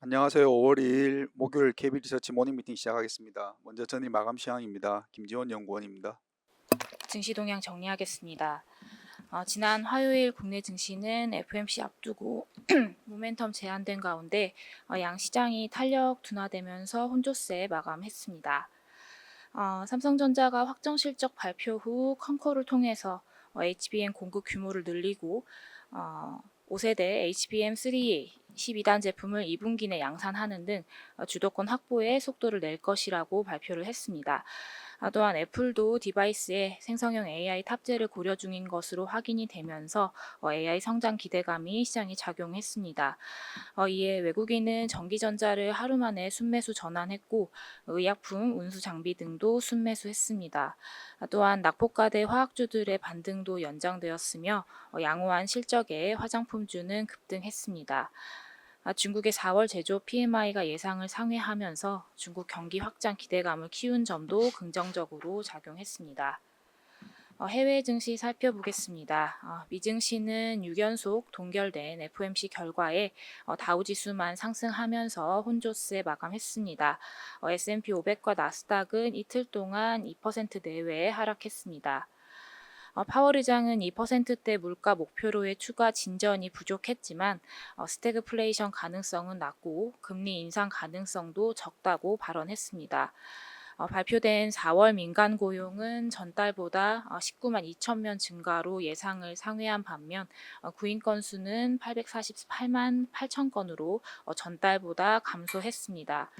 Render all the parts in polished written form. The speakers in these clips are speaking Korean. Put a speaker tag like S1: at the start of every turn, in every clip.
S1: 안녕하세요. 5월 2일 목요일 KB 리서치 모닝 미팅 시작하겠습니다. 먼저 전일 마감 시황입니다. 김지원 연구원입니다.
S2: 증시 동향 정리하겠습니다. 지난 화요일 국내 증시는 FOMC 앞두고 모멘텀 제한된 가운데 양 시장이 탄력 둔화되면서 혼조세에 마감했습니다. 삼성전자가 확정 실적 발표 후 컨코를 통해서 HBM 공급 규모를 늘리고 5세대 HBM3 12단 제품을 2분기 내 양산하는 등 주도권 확보에 속도를 낼 것이라고 발표를 했습니다. 또한 애플도 디바이스에 생성형 AI 탑재를 고려 중인 것으로 확인이 되면서 AI 성장 기대감이 시장에 작용했습니다. 이에 외국인은 전기전자를 하루 만에 순매수 전환했고 의약품, 운수 장비 등도 순매수했습니다. 또한 낙폭과대 화학주들의 반등도 연장되었으며 양호한 실적에 화장품주는 급등했습니다. 중국의 4월 제조 PMI가 예상을 상회하면서 중국 경기 확장 기대감을 키운 점도 긍정적으로 작용했습니다. 해외 증시 살펴보겠습니다. 미 증시는 6연속 동결된 FOMC 결과에 다우지수만 상승하면서 혼조세 마감했습니다. S&P 500과 나스닥은 이틀 동안 2% 내외에 하락했습니다. 파월 의장은 2%대 물가 목표로의 추가 진전이 부족했지만 스태그플레이션 가능성은 낮고 금리 인상 가능성도 적다고 발언했습니다. 발표된 4월 민간 고용은 전달보다 19만 2천 명 증가로 예상을 상회한 반면 구인 건수는 848만 8천 건으로 전달보다 감소했습니다.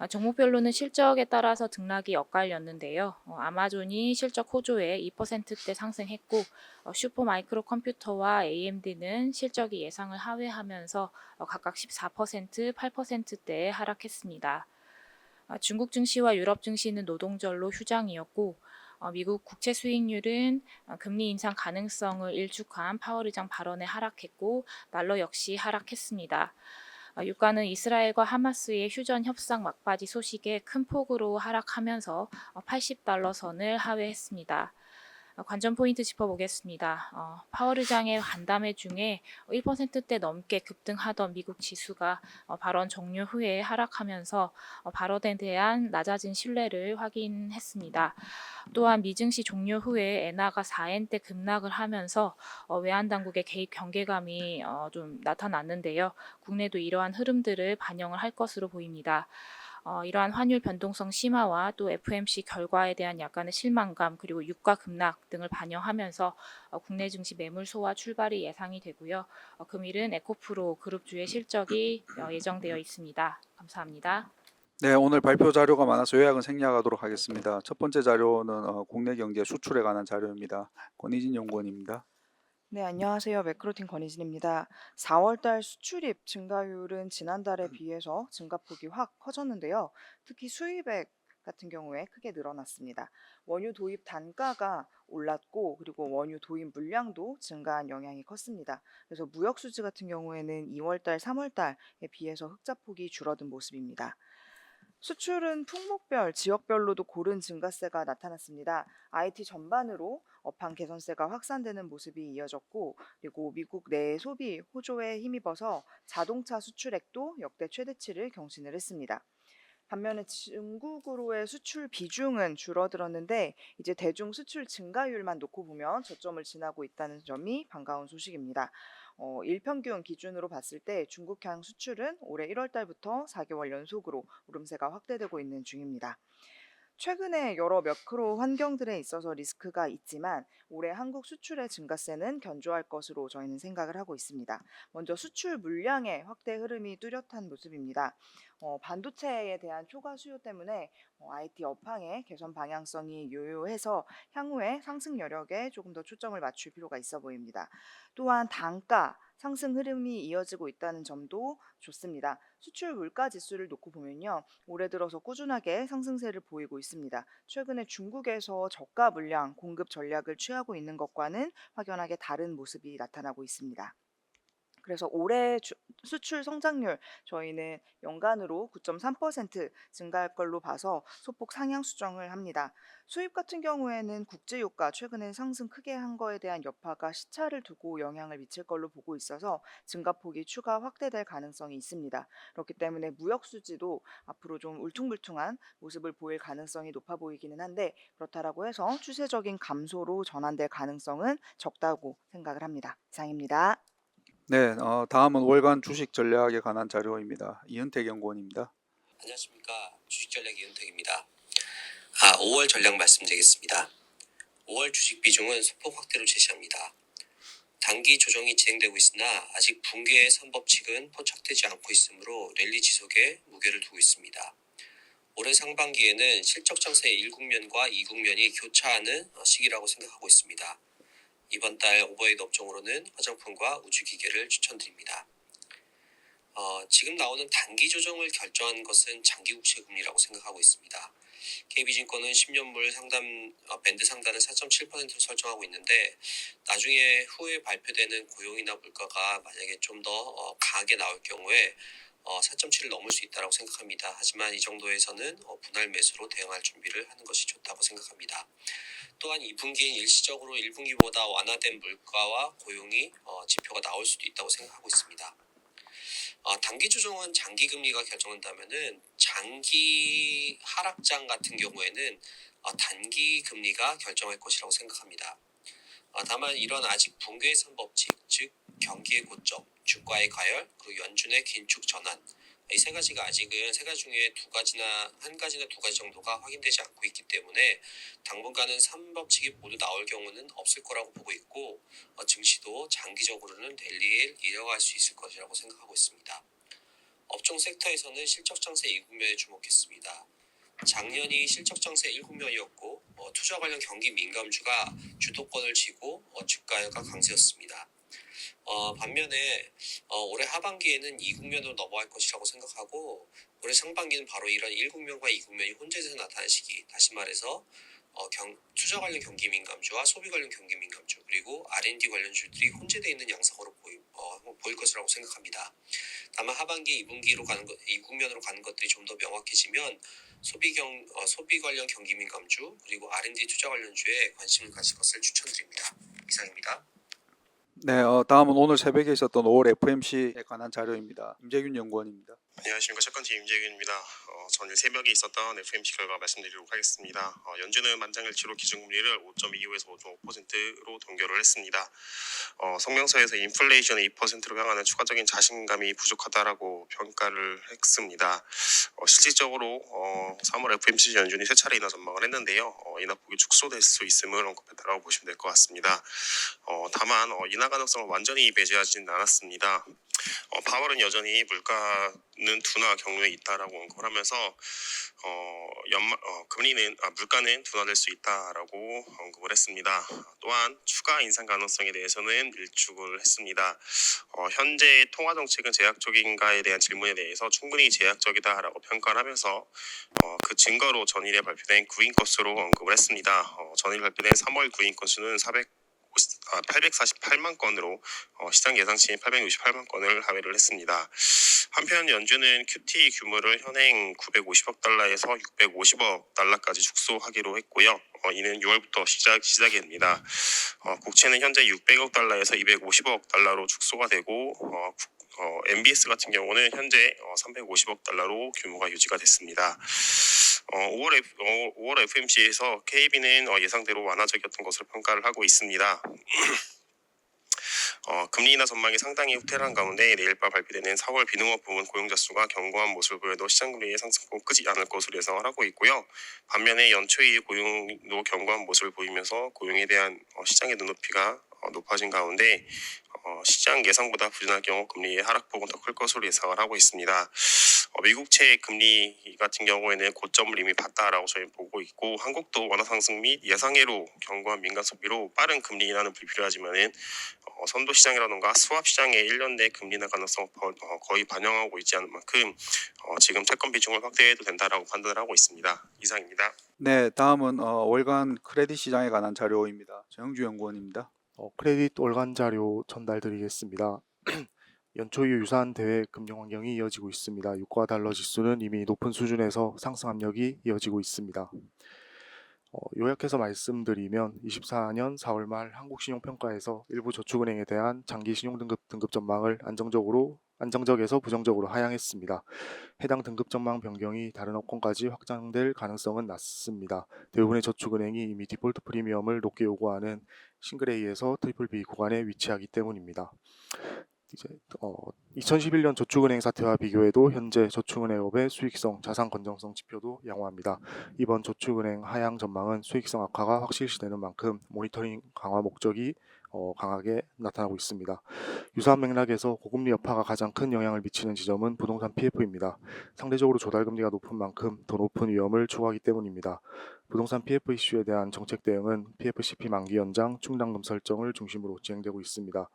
S2: 종목별로는 실적에 따라서 등락이 엇갈렸는데요. 아마존이 실적 호조에 2%대 상승했고 슈퍼마이크로 컴퓨터와 AMD는 실적이 예상을 하회하면서 각각 14%, 8%대에 하락했습니다. 중국 증시와 유럽 증시는 노동절로 휴장이었고 미국 국채 수익률은 금리 인상 가능성을 일축한 파월 의장 발언에 하락했고 달러 역시 하락했습니다. 유가는 이스라엘과 하마스의 휴전 협상 막바지 소식에 큰 폭으로 하락하면서 80달러 선을 하회했습니다. 관전 포인트 짚어보겠습니다. 파월 의장의 간담회 중에 1%대 넘게 급등하던 미국 지수가 발언 종료 후에 하락하면서 발언에 대한 낮아진 신뢰를 확인했습니다. 또한 미증시 종료 후에 엔화가 4엔대 급락을 하면서 외환 당국의 개입 경계감이 좀 나타났는데요. 국내도 이러한 흐름들을 반영을 할 것으로 보입니다. 이러한 환율 변동성 심화와 또 FOMC 결과에 대한 약간의 실망감 그리고 유가 급락 등을 반영하면서 국내 증시 매물 소화 출발이 예상이 되고요. 금일은 에코프로 그룹주의 실적이 예정되어 있습니다. 감사합니다.
S1: 네, 오늘 발표 자료가 많아서 요약은 생략하도록 하겠습니다. 첫 번째 자료는 국내 경제 수출에 관한 자료입니다. 권희진 연구원입니다.
S3: 네, 안녕하세요. 매크로틴 권희진입니다. 4월달 수출입 증가율은 지난달에 비해서 증가폭이 확 커졌는데요. 특히 수입액 같은 경우에 크게 늘어났습니다. 원유 도입 단가가 올랐고 그리고 원유 도입 물량도 증가한 영향이 컸습니다. 그래서 무역 수지 같은 경우에는 2월달, 3월달에 비해서 흑자폭이 줄어든 모습입니다. 수출은 품목별, 지역별로도 고른 증가세가 나타났습니다. IT 전반으로 업황 개선세가 확산되는 모습이 이어졌고, 그리고 미국 내 소비 호조에 힘입어서 자동차 수출액도 역대 최대치를 경신을 했습니다. 반면에 중국으로의 수출 비중은 줄어들었는데 이제 대중 수출 증가율만 놓고 보면 저점을 지나고 있다는 점이 반가운 소식입니다. 일평균 기준으로 봤을 때 중국향 수출은 올해 1월 달부터 4개월 연속으로 오름세가 확대되고 있는 중입니다. 최근에 여러 매크로 환경들에 있어서 리스크가 있지만 올해 한국 수출의 증가세는 견조할 것으로 저희는 생각을 하고 있습니다. 먼저 수출 물량의 확대 흐름이 뚜렷한 모습입니다. 반도체에 대한 초과 수요 때문에 IT 업황의 개선 방향성이 요요해서 향후에 상승 여력에 조금 더 초점을 맞출 필요가 있어 보입니다. 또한 단가 상승 흐름이 이어지고 있다는 점도 좋습니다. 수출 물가 지수를 놓고 보면요. 올해 들어서 꾸준하게 상승세를 보이고 있습니다. 최근에 중국에서 저가 물량 공급 전략을 취하고 있는 것과는 확연하게 다른 모습이 나타나고 있습니다. 그래서 올해 수출 성장률 저희는 연간으로 9.3% 증가할 걸로 봐서 소폭 상향 수정을 합니다. 수입 같은 경우에는 국제유가 최근에 상승 크게 한 거에 대한 여파가 시차를 두고 영향을 미칠 걸로 보고 있어서 증가폭이 추가 확대될 가능성이 있습니다. 그렇기 때문에 무역 수지도 앞으로 좀 울퉁불퉁한 모습을 보일 가능성이 높아 보이기는 한데 그렇다라고 해서 추세적인 감소로 전환될 가능성은 적다고 생각을 합니다. 이상입니다.
S1: 네, 다음은 월간 주식 전략에 관한 자료입니다. 이은택 연구원입니다.
S4: 안녕하십니까. 주식전략 이은택입니다. 5월 전략 말씀드리겠습니다. 5월 주식 비중은 소폭 확대로 제시합니다. 단기 조정이 진행되고 있으나 아직 붕괴의 3법칙은 포착되지 않고 있으므로 랠리 지속에 무게를 두고 있습니다. 올해 상반기에는 실적 장세의 1국면과 2국면이 교차하는 시기라고 생각하고 있습니다. 이번 달 오버헤이드 업종으로는 화장품과 우주기계를 추천드립니다. 지금 나오는 단기 조정을 결정한 것은 장기 국채 금리라고 생각하고 있습니다. KB증권은 10년물 밴드 상단은 4.7%로 설정하고 있는데 나중에 후에 발표되는 고용이나 물가가 만약에 좀 더 강하게 나올 경우에 4.7을 넘을 수 있다고 생각합니다. 하지만 이 정도에서는 분할 매수로 대응할 준비를 하는 것이 좋다고 생각합니다. 또한 2분기엔 일시적으로 1분기보다 완화된 물가와 고용이 지표가 나올 수도 있다고 생각하고 있습니다. 단기 조정은 장기 금리가 결정한다면은 장기 하락장 같은 경우에는 단기 금리가 결정할 것이라고 생각합니다. 다만 이런 아직 붕괴의 3법칙, 즉 경기의 고점, 주가의 과열, 그리고 연준의 긴축 전환, 이 세 가지가 아직은 세 가지 중에 한 가지나 두 가지 정도가 확인되지 않고 있기 때문에 당분간은 3법칙이 모두 나올 경우는 없을 거라고 보고 있고 증시도 장기적으로는 랠리를 이어갈 수 있을 것이라고 생각하고 있습니다. 업종 섹터에서는 실적 장세 2국면에 주목했습니다. 작년이 실적 장세 1국면이었고 투자 관련 경기 민감주가 주도권을 쥐고 주가가 강세였습니다. 반면에 올해 하반기에는 2국면으로 넘어갈 것이라고 생각하고 올해 상반기는 바로 이런 1국면과 2국면이 혼재해서 나타난 시기, 다시 말해서 투자 관련 경기 민감주와 소비 관련 경기 민감주 그리고 R&D 관련주들이 혼재되어 있는 양상으로 보일 것이라고 생각합니다. 다만 하반기 2국면으로 가는 것들이 좀 더 명확해지면 소비 관련 경기 민감주 그리고 R&D 투자 관련주에 관심을 가질 것을 추천드립니다. 이상입니다.
S1: 네, 다음은 오늘 새벽에 있었던 5월 FMC에 관한 자료입니다. 임재균 연구원입니다.
S5: 안녕하십니까. 채권팀 임재균입니다. 전일 새벽에 있었던 FMC 결과 말씀드리도록 하겠습니다. 연준은 만장일치로 기준금리를 5.25에서 5.5%로 동결을 했습니다. 성명서에서 인플레이션을 2%로 향하는 추가적인 자신감이 부족하다라고 평가를 했습니다. 실질적으로 3월 FMC 연준이 세 차례 인하 전망을 했는데요. 인하폭이 축소될 수 있음을 언급했다고 보시면 될 것 같습니다. 다만 인하 가능성을 완전히 배제하지는 않았습니다. 파월은 여전히 물가는 둔화 경로에 있다라고 언급을 하면서 물가는 둔화될 수 있다라고 언급을 했습니다. 또한 추가 인상 가능성에 대해서는 일축을 했습니다. 현재 통화 정책은 제약적인가에 대한 질문에 대해서 충분히 제약적이다라고 평가를 하면서 그 증거로 전일에 발표된 구인 건수로 언급을 했습니다. 전일 발표된 3월 구인 건수는 848만 건으로 시장 예상치인 868만 건을 하회를 했습니다. 한편 연준은 QT 규모를 현행 950억 달러에서 650억 달러까지 축소하기로 했고요. 이는 6월부터 시작이 됩니다. 국채는 현재 600억 달러에서 250억 달러로 축소가 되고 MBS 같은 경우는 현재 350억 달러로 규모가 유지가 됐습니다. 5월 FMC에서 KB는 예상대로 완화적이었던 것으로 평가를 하고 있습니다. 금리 인하 전망이 상당히 후퇴한 가운데 내일 밤 발표되는 4월 비농업 부문 고용자 수가 견고한 모습을 보여도 시장 금리의 상승폭은 끄지 않을 것으로 예상을 하고 있고요. 반면에 연초의 고용도 견고한 모습을 보이면서 고용에 대한 시장의 눈높이가 높아진 가운데 시장 예상보다 부진할 경우 금리의 하락폭은 더 클 것으로 예상을 하고 있습니다. 미국채 금리 같은 경우에는 고점을 이미 봤다라고 저희 보고 있고 한국도 원화 상승 및 예상외로 견고한 민간 소비로 빠른 금리 인하는 불필요하지만은 선도 시장이라던가 스왑 시장의 1년 내 금리 인하 가능성 거의 반영하고 있지 않은 만큼 지금 채권 비중을 확대해도 된다라고 판단을 하고 있습니다. 이상입니다.
S1: 네, 다음은 월간 크레딧 시장에 관한 자료입니다. 정영주 연구원입니다.
S6: 크레딧 월간 자료 전달드리겠습니다. 연초 이후 유사한 대외 금융 환경이 이어지고 있습니다. 유가 달러 지수는 이미 높은 수준에서 상승 압력이 이어지고 있습니다. 요약해서 말씀드리면 24년 4월 말 한국신용평가에서 일부 저축은행에 대한 장기 신용등급 전망을 안정적에서 부정적으로 하향했습니다. 해당 등급 전망 변경이 다른 업권까지 확장될 가능성은 낮습니다. 대부분의 저축은행이 이미 디폴트 프리미엄을 높게 요구하는 싱글 A에서 트리플 B 구간에 위치하기 때문입니다. 2011년 저축은행 사태와 비교해도 현재 저축은행업의 수익성, 자산 건전성 지표도 양호합니다. 이번 저축은행 하향 전망은 수익성 악화가 확실시되는 만큼 모니터링 강화 목적이 강하게 나타나고 있습니다. 유사한 맥락에서 고금리 여파가 가장 큰 영향을 미치는 지점은 부동산 PF입니다. 상대적으로 조달금리가 높은 만큼 더 높은 위험을 추구하기 때문입니다. 부동산 PF 이슈에 대한 정책 대응은 PFCP 만기 연장, 충당금 설정을 중심으로 진행되고 있습니다.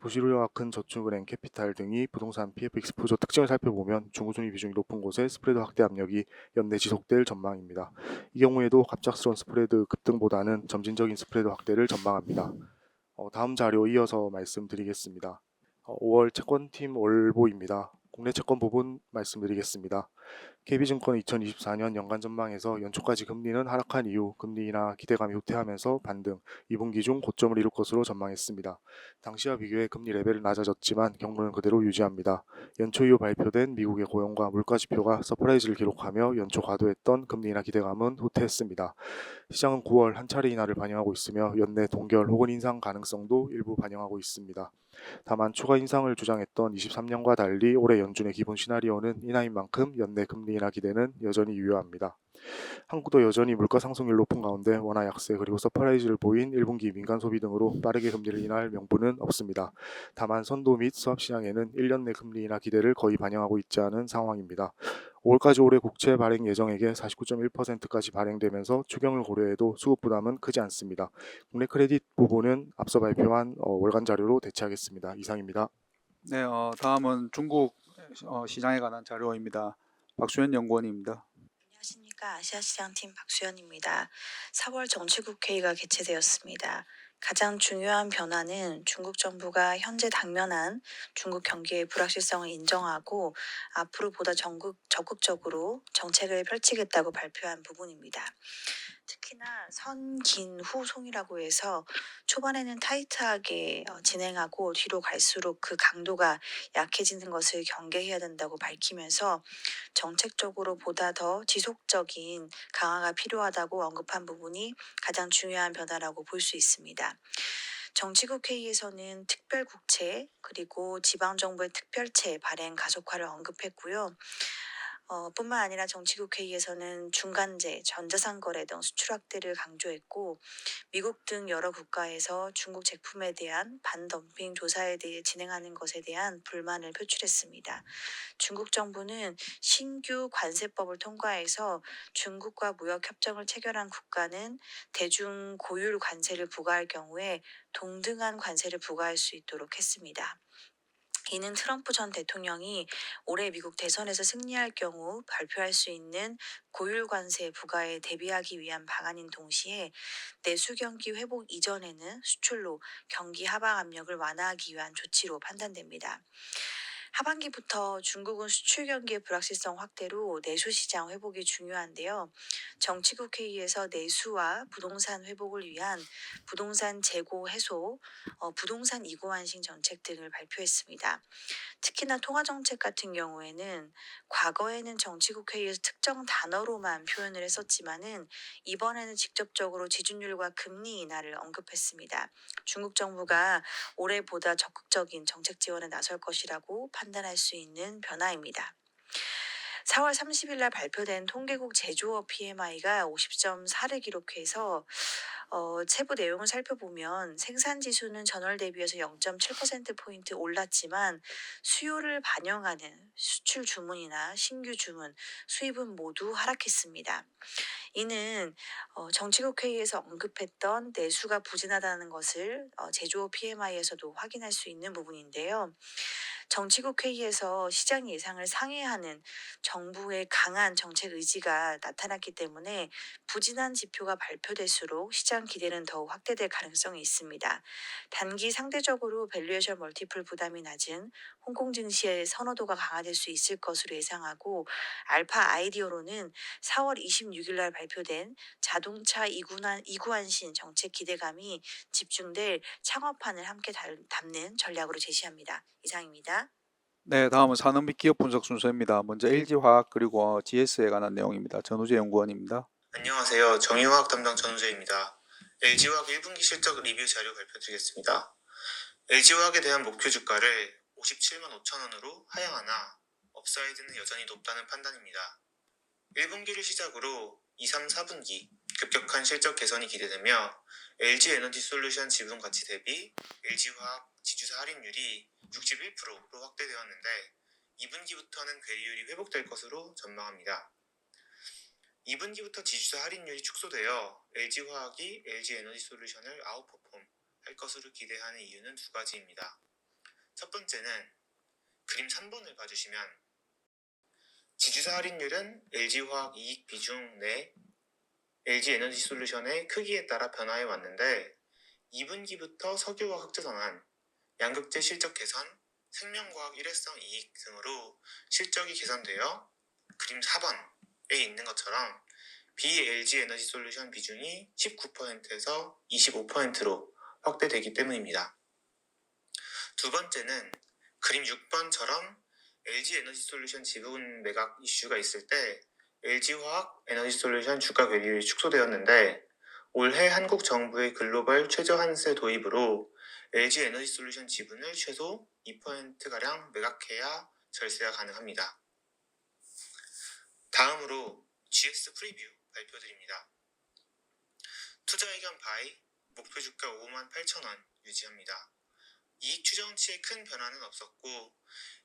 S6: 부실우려가 큰 저축은행, 캐피탈 등이 부동산 PF 익스포저 특징을 살펴보면 중구순위 비중이 높은 곳에 스프레드 확대 압력이 연내 지속될 전망입니다. 이 경우에도 갑작스러운 스프레드 급등보다는 점진적인 스프레드 확대를 전망합니다. 다음 자료 이어서 말씀드리겠습니다. 5월 채권팀 월보입니다. 국내 채권 부분 말씀드리겠습니다. KB증권 2024년 연간 전망에서 연초까지 금리는 하락한 이후 금리 인하 기대감이 후퇴하면서 반등, 2분기 중 고점을 이룰 것으로 전망했습니다. 당시와 비교해 금리 레벨은 낮아졌지만 경로는 그대로 유지합니다. 연초 이후 발표된 미국의 고용과 물가 지표가 서프라이즈를 기록하며 연초 과도했던 금리 인하 기대감은 후퇴했습니다. 시장은 9월 한 차례 인하를 반영하고 있으며 연내 동결 혹은 인상 가능성도 일부 반영하고 있습니다. 다만 추가 인상을 주장했던 23년과 달리 올해 연준의 기본 시나리오는 인하인 만큼 연내 금리 인하 기대는 여전히 유효합니다. 한국도 여전히 물가 상승률 높은 가운데 원화 약세 그리고 서프라이즈를 보인 1분기 민간 소비 등으로 빠르게 금리를 인하할 명분은 없습니다. 다만 선도 및 수합 시장에는 1년 내 금리 인하 기대를 거의 반영하고 있지 않은 상황입니다. 5월까지 올해 국채 발행 예정액의 49.1%까지 발행되면서 추경을 고려해도 수급 부담은 크지 않습니다. 국내 크레딧 부분은 앞서 발표한 월간 자료로 대체하겠습니다. 이상입니다.
S1: 네, 다음은 중국 시장에 관한 자료입니다. 박수현 연구원입니다.
S7: 안녕하십니까. 아시아시장팀 박수현입니다. 4월 정치국회의가 개최되었습니다. 가장 중요한 변화는 중국 정부가 현재 당면한 중국 경기의 불확실성을 인정하고 앞으로 보다 적극적으로 정책을 펼치겠다고 발표한 부분입니다. 특히나 선긴후 송이라고 해서 초반에는 타이트하게 진행하고 뒤로 갈수록 그 강도가 약해지는 것을 경계해야 된다고 밝히면서 정책적으로 보다 더 지속적인 강화가 필요하다고 언급한 부분이 가장 중요한 변화라고 볼 수 있습니다. 정치국회의에서는 특별국채 그리고 지방정부의 특별채 발행 가속화를 언급했고요. 뿐만 아니라 정치국회의에서는 중간재, 전자상 거래 등 수출 확대를 강조했고 미국 등 여러 국가에서 중국 제품에 대한 반덤핑 조사에 대해 진행하는 것에 대한 불만을 표출했습니다. 중국 정부는 신규 관세법을 통과해서 중국과 무역 협정을 체결한 국가는 대중 고율 관세를 부과할 경우에 동등한 관세를 부과할 수 있도록 했습니다. 이는 트럼프 전 대통령이 올해 미국 대선에서 승리할 경우 발표할 수 있는 고율 관세 부과에 대비하기 위한 방안인 동시에 내수 경기 회복 이전에는 수출로 경기 하방 압력을 완화하기 위한 조치로 판단됩니다. 하반기부터 중국은 수출 경기의 불확실성 확대로 내수 시장 회복이 중요한데요. 정치국회의에서 내수와 부동산 회복을 위한 부동산 재고 해소, 부동산 이고 완신 정책 등을 발표했습니다. 특히나 통화정책 같은 경우에는 과거에는 정치국회의에서 특정 단어로만 표현을 했었지만은 이번에는 직접적으로 지준율과 금리 인하를 언급했습니다. 중국 정부가 올해보다 적극적인 정책 지원에 나설 것이라고 판단할 수 있는 변화입니다. 4월 30일 날 발표된 통계국 제조업 PMI가 50.4를 기록해서 세부 내용을 살펴보면 생산 지수는 전월 대비해서 0.7%포인트 올랐지만 수요를 반영하는 수출 주문이나 신규 주문, 수입은 모두 하락했습니다. 이는 정치국회의에서 언급했던 내수가 부진하다는 것을 제조업 PMI에서도 확인할 수 있는 부분인데요. 정치국 회의에서 시장 예상을 상회하는 정부의 강한 정책 의지가 나타났기 때문에 부진한 지표가 발표될수록 시장 기대는 더욱 확대될 가능성이 있습니다. 단기 상대적으로 밸류에이션 멀티플 부담이 낮은 홍콩 증시의 선호도가 강화될 수 있을 것으로 예상하고, 알파 아이디어로는 4월 26일 날 발표된 자동차 이구환신 정책 기대감이 집중될 창업판을 함께 담는 전략으로 제시합니다. 이상입니다.
S1: 네, 다음은 산업 및 기업 분석 순서입니다. 먼저 LG화학 그리고 GS에 관한 내용입니다. 전우재 연구원입니다.
S8: 안녕하세요. 정유화학 담당 전우재입니다. LG화학 1분기 실적 리뷰 자료 발표드리겠습니다. LG화학에 대한 목표 주가를 57만 5천 원으로 하향하나 업사이드는 여전히 높다는 판단입니다. 1분기를 시작으로 2, 3, 4분기 급격한 실적 개선이 기대되며 LG에너지솔루션 지분 가치 대비 LG화학 지주사 할인율이 61%로 확대되었는데 2분기부터는 괴리율이 회복될 것으로 전망합니다. 2분기부터 지주사 할인율이 축소되어 LG화학이 LG에너지솔루션을 아웃퍼폼 할 것으로 기대하는 이유는 두 가지입니다. 첫 번째는 그림 3번을 봐주시면 지주사 할인율은 LG화학 이익 비중 내 LG에너지솔루션의 크기에 따라 변화해 왔는데 2분기부터 석유화 흑자 전환, 양극재 실적 개선, 생명과학 일회성 이익 등으로 실적이 개선되어 그림 4번에 있는 것처럼 BLG에너지솔루션 비중이 19%에서 25%로 확대되기 때문입니다. 두 번째는 그림 6번처럼 LG에너지솔루션 지분 매각 이슈가 있을 때 LG화학 에너지솔루션 주가 괴리율이 축소되었는데 올해 한국 정부의 글로벌 최저 환세 도입으로 LG에너지솔루션 지분을 최소 2%가량 매각해야 절세가 가능합니다. 다음으로 GS 프리뷰 발표드립니다. 투자 의견 바이 목표 주가 5만 8천 원 유지합니다. 이익 추정치에 큰 변화는 없었고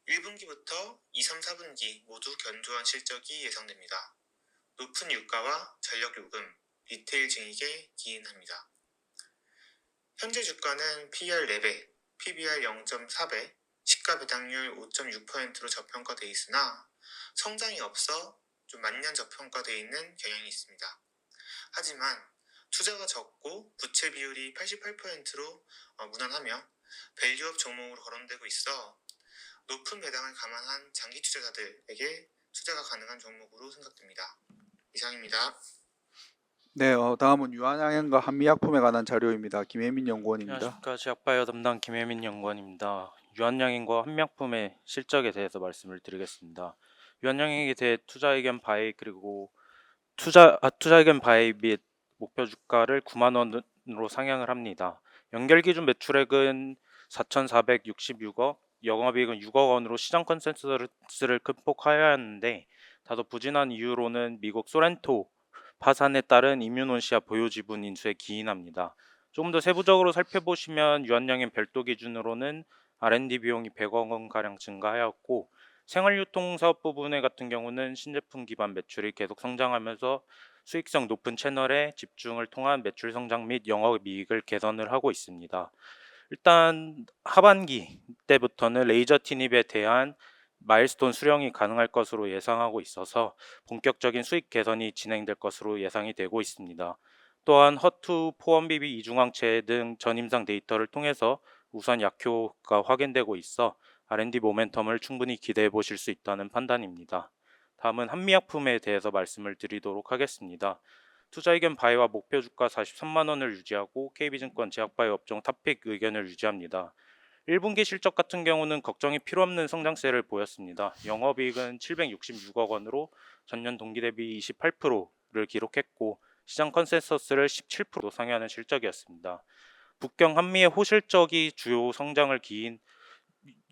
S8: 1분기부터 2, 3, 4분기 모두 견조한 실적이 예상됩니다. 높은 유가와 전력 요금, 리테일 증익에 기인합니다. 현재 주가는 PER 4배, PBR 0.4배, 시가 배당률 5.6%로 저평가돼 있으나 성장이 없어 좀 만년 저평가돼 있는 경향이 있습니다. 하지만 투자가 적고 부채 비율이 88%로 무난하며 밸류업 종목으로 거론되고 있어 높은 배당을 감안한 장기 투자자들에게 투자가 가능한 종목으로 생각됩니다. 이상입니다.
S1: 네, 다음은 유한양행과 한미약품에 관한 자료입니다. 김혜민 연구원입니다.
S9: 안녕하십니까. 제약바이오 담당 김혜민 연구원입니다. 유한양행과 한미약품의 실적에 대해서 말씀을 드리겠습니다. 유한양행에 대해 투자 의견 바이 그리고 투자 의견 바이 및 목표 주가를 9만 원으로 상향을 합니다. 연결 기준 매출액은 4,466억, 영업이익은 6억 원으로 시장 컨센서스를 극복하였는데 다소 부진한 이유로는 미국 소렌토 파산에 따른 임유논시아 보유 지분 인수에 기인합니다. 조금 더 세부적으로 살펴보시면 유한양행 별도 기준으로는 R&D 비용이 100억 원가량 증가하였고 생활유통 사업 부분의 같은 경우는 신제품 기반 매출이 계속 성장하면서 수익성 높은 채널에 집중을 통한 매출 성장 및 영업이익을 개선을 하고 있습니다. 일단 하반기 때부터는 레이저 티닙에 대한 마일스톤 수령이 가능할 것으로 예상하고 있어서 본격적인 수익 개선이 진행될 것으로 예상이 되고 있습니다. 또한 허투, 포원비비 이중항체 등 전임상 데이터를 통해서 우선 약효가 확인되고 있어 R&D 모멘텀을 충분히 기대해 보실 수 있다는 판단입니다. 다음은 한미약품에 대해서 말씀을 드리도록 하겠습니다. 투자 의견 바이와 목표 주가 43만 원을 유지하고 KB증권 제약바이오 업종 탑픽 의견을 유지합니다. 1분기 실적 같은 경우는 걱정이 필요 없는 성장세를 보였습니다. 영업이익은 766억 원으로 전년 동기 대비 28%를 기록했고 시장 컨센서스를 17% 상회하는 실적이었습니다. 북경 한미의 호실적이 주요 성장을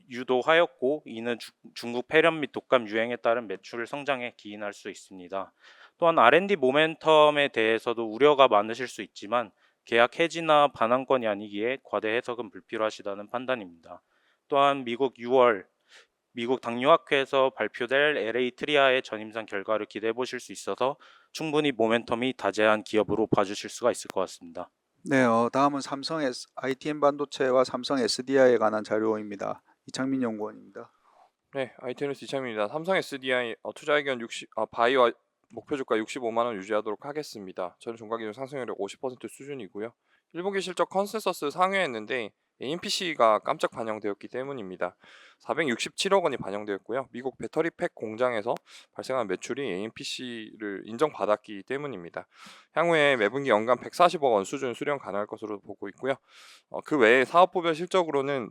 S9: 유도하였고 이는 중국 폐렴 및 독감 유행에 따른 매출 성장에 기인할 수 있습니다. 또한 R&D 모멘텀에 대해서도 우려가 많으실 수 있지만 계약 해지나 반환권이 아니기에 과대 해석은 불필요하시다는 판단입니다. 또한 미국 6월 미국 당뇨학회에서 발표될 LA 트리아의 전임상 결과를 기대해 보실 수 있어서 충분히 모멘텀이 다재한 기업으로 봐주실 수가 있을 것 같습니다.
S1: 네, 다음은 삼성 ITM 반도체와 삼성 SDI에 관한 자료입니다. 이창민 연구원입니다.
S10: 네, ITNS 이창민입니다. 삼성 SDI 투자 의견 바이와 목표 주가 65만 원 유지하도록 하겠습니다. 저는 종가 기준 상승률 50% 수준이고요. 1분기 실적 컨센서스 상회했는데 AMPC가 깜짝 반영되었기 때문입니다. 467억 원이 반영되었고요. 미국 배터리 팩 공장에서 발생한 매출이 AMPC를 인정받았기 때문입니다. 향후에 매분기 연간 140억 원 수준 수령 가능할 것으로 보고 있고요. 그 외에 사업부별 실적으로는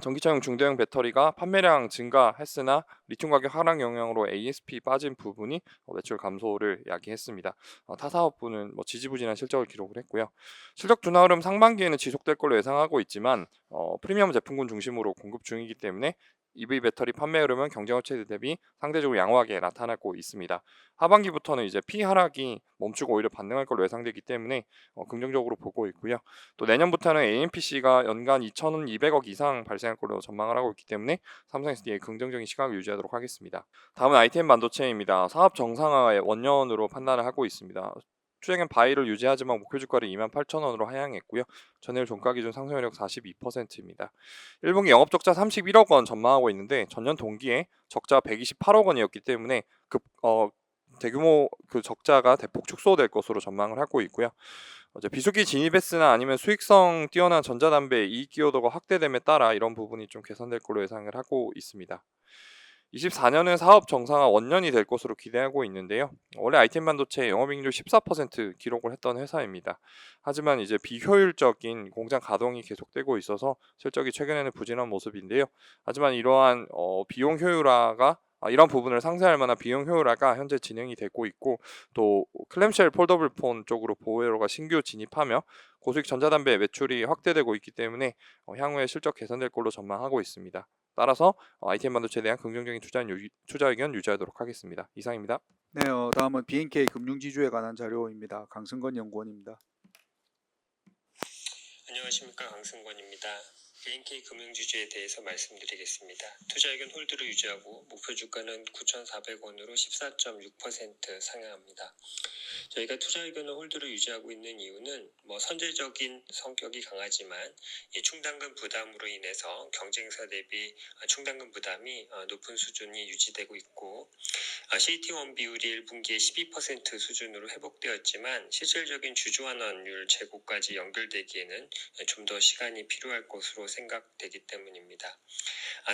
S10: 전기차용 중대형 배터리가 판매량 증가했으나 리튬 가격 하락 영향으로 ASP 빠진 부분이 매출 감소를 야기했습니다. 타 사업부는 지지부진한 실적을 기록을 했고요. 실적 둔화 흐름 상반기에는 지속될 걸로 예상하고 있지만 프리미엄 제품군 중심으로 공급 중이기 때문에 EV 배터리 판매 흐름은 경쟁 업체들 대비 상대적으로 양호하게 나타나고 있습니다. 하반기부터는 이제 P 하락이 멈추고 오히려 반등할 걸로 예상되기 때문에 긍정적으로 보고 있고요. 또 내년부터는 AMPC가 연간 2,200억 이상 발생할 걸로 전망을 하고 있기 때문에 삼성 SDI 긍정적인 시각을 유지하도록 하겠습니다. 다음은 ITM 반도체입니다. 사업 정상화의 원년으로 판단을 하고 있습니다. 투자액은 바이를 유지하지만 목표 주가를 28,000원으로 하향했고요. 전일 종가 기준 상승률 42%입니다. 1분기 영업 적자 31억 원 전망하고 있는데 전년 동기에 적자 128억 원이었기 때문에 대규모 그 적자가 대폭 축소될 것으로 전망을 하고 있고요. 비수기 진입했으나 아니면 수익성 뛰어난 전자담배 이익 기여도가 확대됨에 따라 이런 부분이 좀 개선될 걸로 예상을 하고 있습니다. 24년은 사업 정상화 원년이 될 것으로 기대하고 있는데요. 원래 ITM 반도체 영업이익률 14% 기록을 했던 회사입니다. 하지만 이제 비효율적인 공장 가동이 계속되고 있어서 실적이 최근에는 부진한 모습인데요. 하지만 이러한 비용 효율화가 이런 부분을 상쇄할 만한 비용 효율화가 현재 진행이 되고 있고 또 클램쉘 폴더블 폰 쪽으로 보호회로가 신규 진입하며 고수익 전자담배 매출이 확대되고 있기 때문에 향후에 실적 개선될 걸로 전망하고 있습니다. 따라서 ITM 반도체에 대한 긍정적인 투자 의견 유지하도록 하겠습니다. 이상입니다.
S1: 네, 다음은 BNK 금융지주에 관한 자료입니다. 강승건 연구원입니다.
S4: 안녕하십니까, 강승권입니다. BNK 금융주주에 대해서 말씀드리겠습니다. 투자 의견 홀드를 유지하고 목표 주가는 9,400원으로 14.6% 상향합니다. 저희가 투자 의견을 홀드를 유지하고 있는 이유는 선제적인 성격이 강하지만 이 충당금 부담으로 인해서 경쟁사 대비 충당금 부담이 높은 수준이 유지되고 있고 CET1 비율이 1분기에 12% 수준으로 회복되었지만 실질적인 주주환원율 제고까지 연결되기에는 좀 더 시간이 필요할 것으로 생각되기 때문입니다.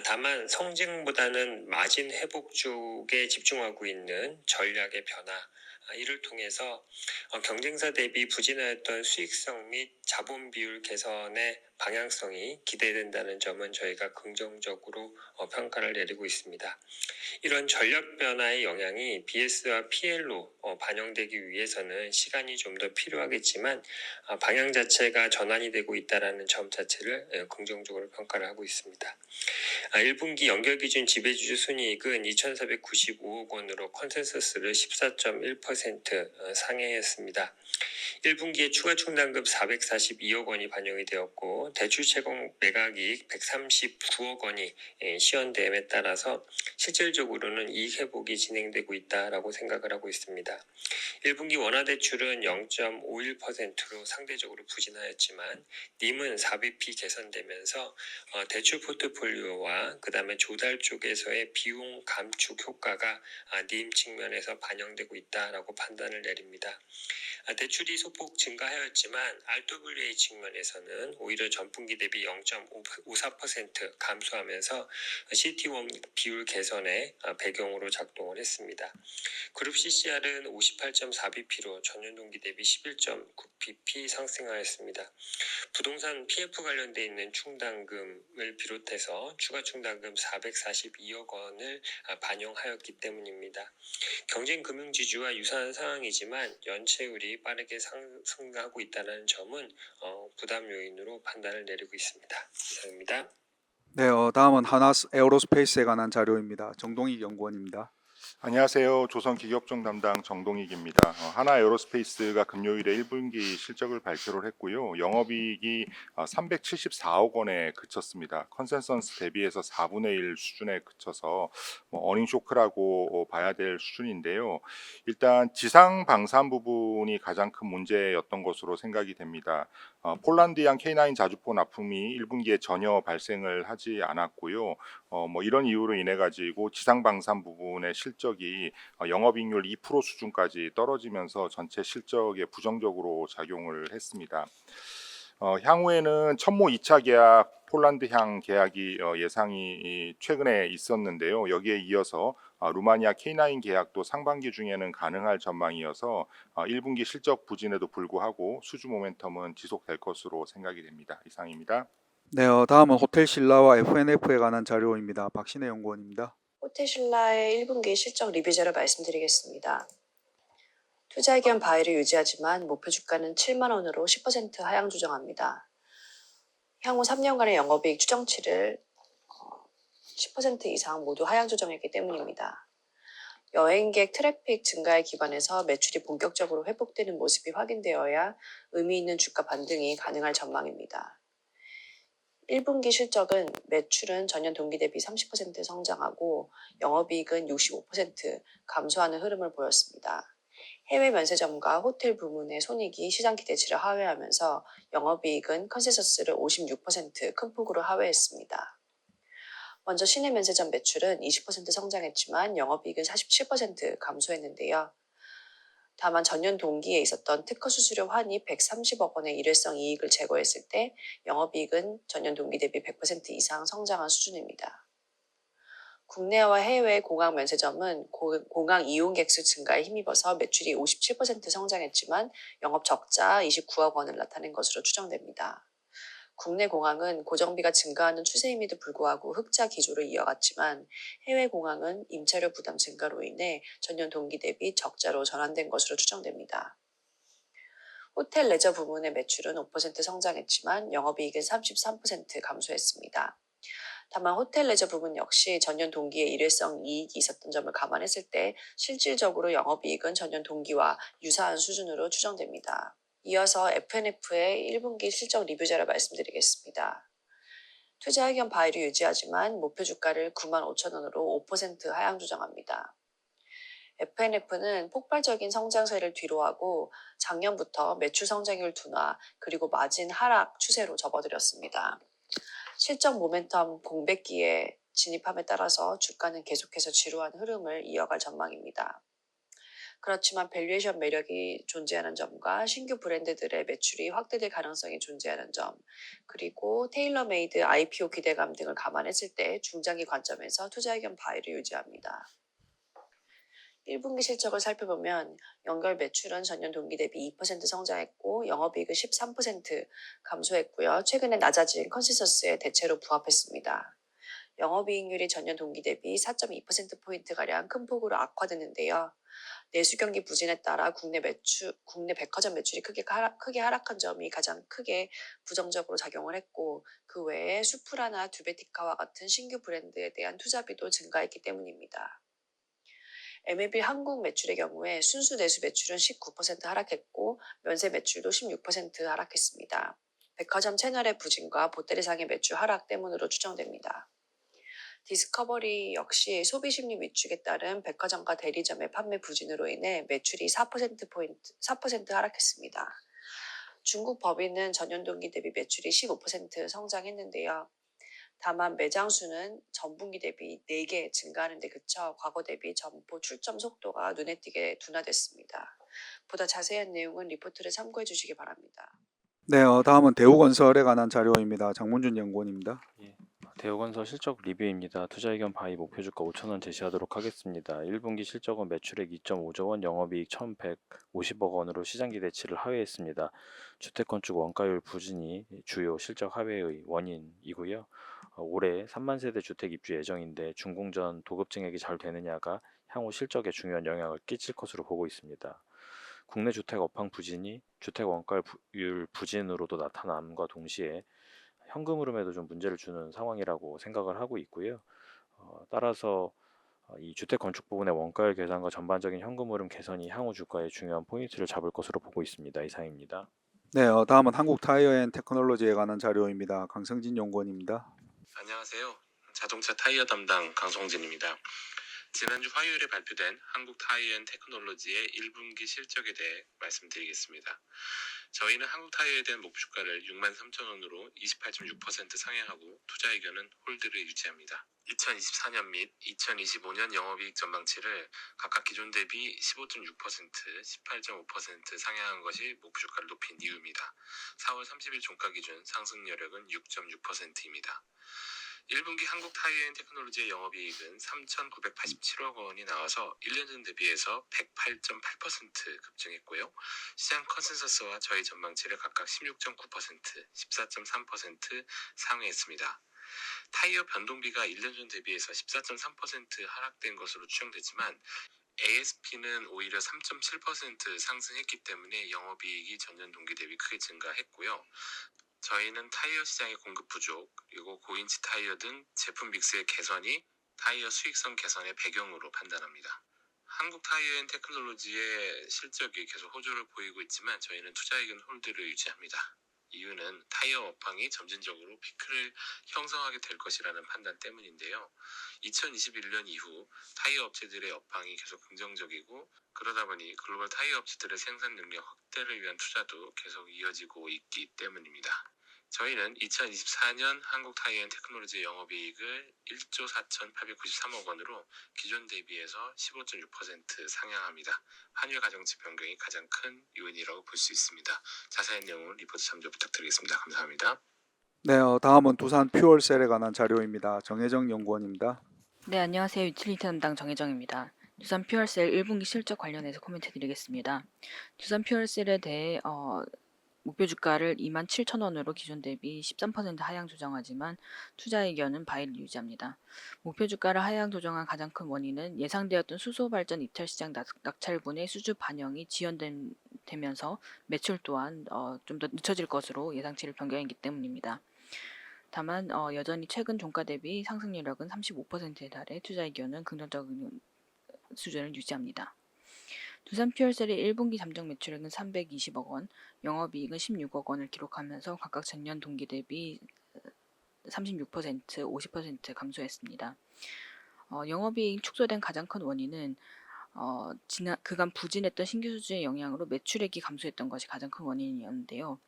S4: 다만 성장보다는 마진 회복 쪽에 집중하고 있는 전략의 변화 이를 통해서 경쟁사 대비 부진하였던 수익성 및 자본 비율 개선의 방향성이 기대된다는 점은 저희가 긍정적으로 평가를 내리고 있습니다. 이런 전략 변화의 영향이 BS와 PL로 반영되기 위해서는 시간이 좀 더 필요하겠지만 방향 자체가 전환이 되고 있다는 점 자체를 긍정적으로 평가를 하고 있습니다. 1분기 연결 기준 지배주주 순이익은 2,495억 원으로 컨센서스를 14.1% 상회했습니다. 1분기에 추가 충당금 442억 원이 반영이 되었고 대출 채권 매각이익 139억 원이 시현됨에 따라서 실질적으로는 이익 회복이 진행되고 있다라고 생각을 하고 있습니다. 1분기 원화대출은 0.51%로 상대적으로 부진하였지만 NIM은 4bp 개선되면서 대출 포트폴리오와 그 다음에 조달 쪽에서의 비용 감축 효과가 NIM 측면에서 반영되고 있다라고 판단을 내립니다. 대출이 소폭 증가하였지만 RWA 측면에서는 오히려 전분기 대비 0.54% 감소하면서 CET1 비율 개선의 배경으로 작동을 했습니다. 그룹 CCR은 58.4bp로 전년 동기 대비 11.9bp 상승하였습니다. 부동산 PF 관련돼 있는 충당금을 비롯해서 추가 충당금 442억 원을 반영하였기 때문입니다. 경쟁 금융지주와 유사한 상황이지만 연체율이 빠르게 상승하고 있다는 점은 부담 요인으로 판단을 내리고 있습니다. 이상입니다.
S1: 네, 다음은 하나 에어로스페이스에 관한 자료입니다. 정동익 연구원입니다.
S11: 안녕하세요. 조선기업종 담당 정동익입니다. 하나 에어로스페이스가 금요일에 1분기 실적을 발표를 했고요. 영업이익이 374억 원에 그쳤습니다. 컨센서스 대비해서 4분의 1 수준에 그쳐서 어닝 쇼크라고 봐야 될 수준인데요. 일단 지상 방산 부분이 가장 큰 문제였던 것으로 생각이 됩니다. 폴란드양 K9 자주포 납품이 1분기에 전혀 발생을 하지 않았고요. 뭐 이런 이유로 인해 가지고 지상 방산 부분의 실적이 영업이익률 2% 수준까지 떨어지면서 전체 실적에 부정적으로 작용을 했습니다. 향후에는 천모 2차 계약 폴란드향 계약이 예상이 최근에 있었는데요. 여기에 이어서 루마니아 K9 계약도 상반기 중에는 가능할 전망이어서 1분기 실적 부진에도 불구하고 수주 모멘텀은 지속될 것으로 생각이 됩니다. 이상입니다.
S1: 네, 다음은 호텔 신라와 FNF에 관한 자료입니다. 박신혜 연구원입니다.
S12: 호텔신라의 1분기 실적 리뷰제로 말씀드리겠습니다. 투자 의견 바이를 유지하지만 목표 주가는 7만 원으로 10% 하향 조정합니다. 향후 3년간의 영업이익 추정치를 10% 이상 모두 하향 조정했기 때문입니다. 여행객 트래픽 증가에 기반해서 매출이 본격적으로 회복되는 모습이 확인되어야 의미 있는 주가 반등이 가능할 전망입니다. 1분기 실적은 매출은 전년 동기 대비 30% 성장하고 영업이익은 65% 감소하는 흐름을 보였습니다. 해외 면세점과 호텔 부문의 손익이 시장 기대치를 하회하면서 영업이익은 컨센서스를 56% 큰 폭으로 하회했습니다. 먼저 시내 면세점 매출은 20% 성장했지만 영업이익은 47% 감소했는데요. 다만 전년 동기에 있었던 특허 수수료 환입 130억 원의 일회성 이익을 제거했을 때 영업이익은 전년 동기 대비 100% 이상 성장한 수준입니다. 국내와 해외 공항 면세점은 공항 이용객 수 증가에 힘입어서 매출이 57% 성장했지만 영업 적자 29억 원을 나타낸 것으로 추정됩니다. 국내 공항은 고정비가 증가하는 추세임에도 불구하고 흑자 기조를 이어갔지만 해외 공항은 임차료 부담 증가로 인해 전년 동기 대비 적자로 전환된 것으로 추정됩니다. 호텔 레저 부문의 매출은 5% 성장했지만 영업이익은 33% 감소했습니다. 다만 호텔 레저 부분 역시 전년 동기에 일회성 이익이 있었던 점을 감안했을 때 실질적으로 영업이익은 전년 동기와 유사한 수준으로 추정됩니다. 이어서 FNF의 1분기 실적 리뷰자를 말씀드리겠습니다. 투자 의견 바이를 유지하지만 목표 주가를 95,000원으로 5% 하향 조정합니다. FNF는 폭발적인 성장세를 뒤로하고 작년부터 매출 성장률 둔화 그리고 마진 하락 추세로 접어들었습니다. 실적 모멘텀 공백기에 진입함에 따라서 주가는 계속해서 지루한 흐름을 이어갈 전망입니다. 그렇지만 밸류에이션 매력이 존재하는 점과 신규 브랜드들의 매출이 확대될 가능성이 존재하는 점, 그리고 테일러메이드 IPO 기대감 등을 감안했을 때 중장기 관점에서 투자 의견 바이를 유지합니다. 1분기 실적을 살펴보면 연결 매출은 전년 동기 대비 2% 성장했고 영업이익은 13% 감소했고요. 최근에 낮아진 컨센서스에 대체로 부합했습니다. 영업이익률이 전년 동기 대비 4.2%포인트가량 큰 폭으로 악화됐는데요. 내수 경기 부진에 따라 국내 백화점 매출이 크게 하락한 점이 가장 크게 부정적으로 작용을 했고 그 외에 수프라나 듀베티카와 같은 신규 브랜드에 대한 투자비도 증가했기 때문입니다. MLB 한국 매출의 경우에 순수 내수 매출은 19% 하락했고 면세 매출도 16% 하락했습니다. 백화점 채널의 부진과 보따리상의 매출 하락 때문으로 추정됩니다. 디스커버리 역시 소비 심리 위축에 따른 백화점과 대리점의 판매 부진으로 인해 매출이 4% 하락했습니다. 중국 법인은 전년 동기 대비 매출이 15% 성장했는데요. 다만 매장 수는 전분기 대비 4개 증가하는 데 그쳐 과거 대비 점포 출점 속도가 눈에 띄게 둔화됐습니다. 보다 자세한 내용은 리포트를 참고해 주시기 바랍니다.
S1: 네, 다음은 대우건설에 관한 자료입니다. 장문준 연구원입니다.
S9: 대우건설 실적 리뷰입니다. 투자 의견 바이 목표 주가 5,000원 제시하도록 하겠습니다. 1분기 실적은 매출액 2.5조 원, 영업이익 1,150억 원으로 시장 기대치를 하회했습니다. 주택건축 원가율 부진이 주요 실적 하회의 원인이고요. 올해 3만 세대 주택 입주 예정인데 준공전 도급 증액이 잘 되느냐가 향후 실적에 중요한 영향을 끼칠 것으로 보고 있습니다. 국내 주택 업황 부진이 주택 원가율 부진으로도 나타남과 동시에 현금 흐름에도 좀 문제를 주는 상황이라고 생각을 하고 있고요. 따라서 이 주택 건축 부분의 원가율 개선과 전반적인 현금 흐름 개선이 향후 주가의 중요한 포인트를 잡을 것으로 보고 있습니다. 이상입니다.
S1: 네, 다음은 한국 타이어 앤 테크놀로지에 관한 자료입니다. 강성진 연구원입니다.
S13: 안녕하세요. 자동차 타이어 담당 강성진입니다. 지난주 화요일에 발표된 한국 타이어 앤 테크놀로지의 1분기 실적에 대해 말씀드리겠습니다. 저희는 한국 타이어에 대한 목표 주가를 63,000원으로 28.6% 상향하고 투자 의견은 홀드를 유지합니다. 2024년 및 2025년 영업이익 전망치를 각각 기존 대비 15.6%, 18.5% 상향한 것이 목표 주가를 높인 이유입니다. 4월 30일 종가 기준 상승 여력은 6.6%입니다. 1분기 한국 타이어앤테크놀로지의 영업이익은 3,987억 원이 나와서 1년 전 대비해서 108.8% 급증했고요. 시장 컨센서스와 저희 전망치를 각각 16.9%, 14.3% 상회했습니다. 타이어 변동비가 1년 전 대비해서 14.3% 하락된 것으로 추정되지만 ASP는 오히려 3.7% 상승했기 때문에 영업이익이 전년 동기 대비 크게 증가했고요. 저희는 타이어 시장의 공급 부족, 그리고 고인치 타이어 등 제품 믹스의 개선이 타이어 수익성 개선의 배경으로 판단합니다. 한국 타이어앤테크놀로지의 실적이 계속 호조를 보이고 있지만 저희는 투자 의견 홀드를 유지합니다. 이유는 타이어 업황이 점진적으로 피크를 형성하게 될 것이라는 판단 때문인데요. 2021년 이후 타이어 업체들의 업황이 계속 긍정적이고 그러다 보니 글로벌 타이어 업체들의 생산 능력 확대를 위한 투자도 계속 이어지고 있기 때문입니다. 저희는 2024년 한국 타이어앤테크놀로지 영업이익을 1조 4,893억 원으로 기존 대비해서 15.6% 상향합니다. 환율 가정치 변경이 가장 큰 요인이라고 볼 수 있습니다. 자세한 내용은 리포트 참조 부탁드리겠습니다. 감사합니다.
S1: 네, 다음은 두산 퓨얼셀에 관한 자료입니다. 정혜정 연구원입니다.
S14: 네, 안녕하세요. 유틸리티 담당 정혜정입니다. 두산 퓨얼셀 1분기 실적 관련해서 코멘트 드리겠습니다. 두산 퓨얼셀에 대해 목표 주가를 27,000원으로 기존 대비 13% 하향 조정하지만 투자 의견은 바이를 유지합니다. 목표 주가를 하향 조정한 가장 큰 원인은 예상되었던 수소 발전 입찰 시장 낙찰분의 수주 반영이 지연되면서 매출 또한 좀 더 늦춰질 것으로 예상치를 변경했기 때문입니다. 다만 여전히 최근 종가 대비 상승률은 35%에 달해 투자 의견은 긍정적인 수준을 유지합니다. 두산 퓨얼셀의 1분기 잠정 매출액은 320억 원, 영업이익은 16억 원을 기록하면서 각각 전년 동기 대비 36%, 50% 감소했습니다. 영업이익 축소된 가장 큰 원인은 그간 부진했던 신규 수주의 영향으로 매출액이 감소했던 것이 가장 큰 원인이었는데요.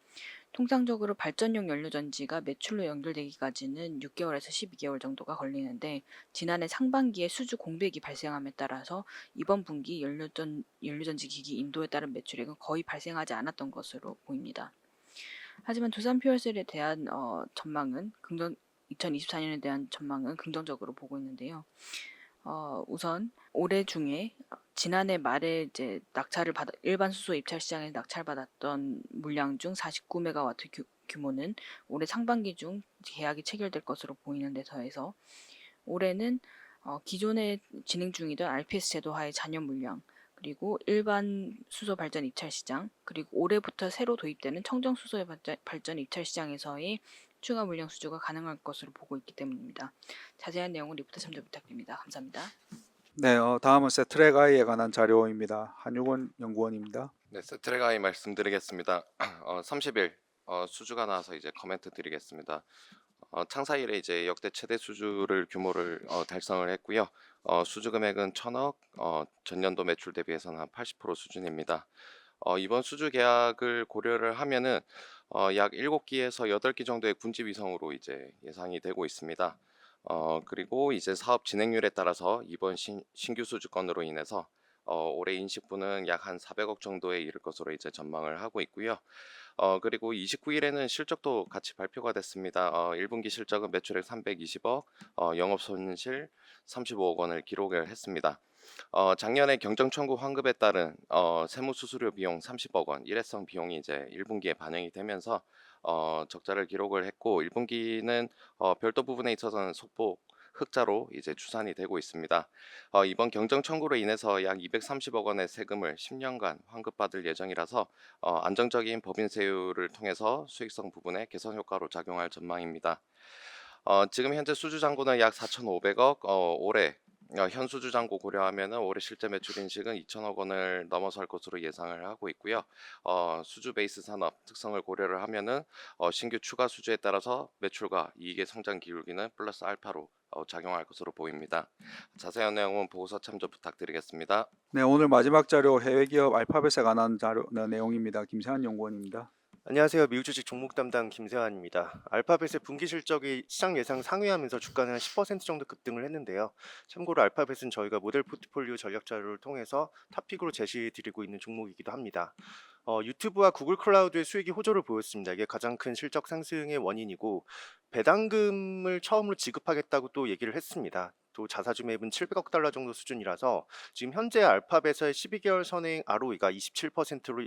S14: 통상적으로 발전용 연료전지가 매출로 연결되기까지는 6개월에서 12개월 정도가 걸리는데 지난해 상반기에 수주 공백이 발생함에 따라서 이번 분기 연료전지 기기 인도에 따른 매출액은 거의 발생하지 않았던 것으로 보입니다. 하지만 두산 퓨얼셀에 대한 전망은 2024년에 대한 전망은 긍정적으로 보고 있는데요. 우선 올해 중에 지난해 말에 이제 일반 수소 입찰 시장에 낙찰받았던 물량 중 49메가와트 규모는 올해 상반기 중 계약이 체결될 것으로 보이는 데 더해서 올해는 기존에 진행 중이던 RPS 제도 하의 잔여 물량 그리고 일반 수소 발전 입찰 시장 그리고 올해부터 새로 도입되는 청정 수소 발전 입찰 시장에서의 추가 물량 수주가 가능할 것으로 보고 있기 때문입니다. 자세한 내용은 리포트 참조 부탁드립니다. 감사합니다.
S1: 네, 다음은 세트랙 아이에 관한 자료입니다. 한유건 연구원입니다.
S15: 네, 세트랙 아이 말씀드리겠습니다. 30일 수주가 나와서 이제 코멘트 드리겠습니다. 창사 이래 이제 역대 최대 수주를 규모를 달성을 했고요. 수주 금액은 1,000억, 전년도 매출 대비해서는 한 80% 수준입니다. 이번 수주 계약을 고려를 하면은 약 7기에서 8기 정도의 군지 위성으로 이제 예상이 되고 있습니다. 그리고 이제 사업 진행률에 따라서 이번 신규 수주건으로 인해서 올해 인식분은 약 한 400억 정도에 이를 것으로 이제 전망을 하고 있고요. 그리고 29일에는 실적도 같이 발표가 됐습니다. 1분기 실적은 매출액 320억, 영업 손실 35억 원을 기록을 했습니다. 작년에 경정 청구 환급에 따른 세무 수수료 비용 30억 원 일회성 비용이 이제 1분기에 반영이 되면서 적자를 기록을 했고 1분기는 별도 부분에 있어서는 소폭 흑자로 이제 추산이 되고 있습니다. 이번 경정 청구로 인해서 약 230억 원의 세금을 10년간 환급받을 예정이라서 안정적인 법인세율을 통해서 수익성 부분에 개선 효과로 작용할 전망입니다. 지금 현재 수주 잔고는 약 4,500억, 올해 현 수주 잔고 고려하면은 올해 실제 매출 인식은 2천억 원을 넘어설 것으로 예상을 하고 있고요. 수주 베이스 산업 특성을 고려를 하면은 신규 추가 수주에 따라서 매출과 이익의 성장 기울기는 플러스 알파로 작용할 것으로 보입니다. 자세한 내용은 보고서 참조 부탁드리겠습니다.
S1: 네, 오늘 마지막 자료 해외 기업 알파벳에 관한 자료 내용입니다. 김세한 연구원입니다.
S16: 안녕하세요. 미우주식 종목 담당 김세환입니다. 알파벳의 분기 실적이 시장 예상 상회하면서 주가는 한 10% 정도 급등을 했는데요. 참고로 알파벳은 저희가 모델 포트폴리오 전략 자료를 통해서 탑픽으로 제시해드리고 있는 종목이기도 합니다. 유튜브와 구글 클라우드의 수익이 호조를 보였습니다. 이게 가장 큰 실적 상승의 원인이고 배당금을 처음으로 지급하겠다고 또 얘기를 했습니다. 또 자사주 매입은 700억 달러 정도 수준이라서 지금 현재 알파벳의 12개월 선행 ROE가 27%로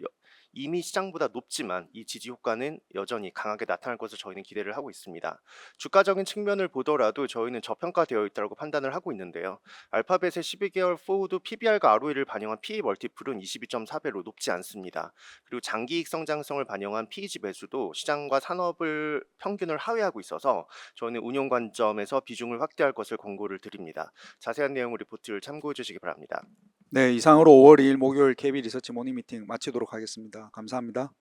S16: 이미 시장보다 높지만 이 지지 효과는 여전히 강하게 나타날 것을 저희는 기대를 하고 있습니다. 주가적인 측면을 보더라도 저희는 저평가되어 있다고 판단을 하고 있는데요. 알파벳의 12개월 포워드 PBR과 ROE를 반영한 PE 멀티플은 22.4배로 높지 않습니다. 그리고 장기이익 성장성을 반영한 PEG 매수도 시장과 산업을 평균을 하회하고 있어서 저희는 운용 관점에서 비중을 확대할 것을 권고를 드립니다. 자세한 내용 리포트를 참고해 주시기 바랍니다.
S1: 네, 이상으로 5월 2일 목요일 KB 리서치 모닝 미팅 마치도록 하겠습니다. 감사합니다.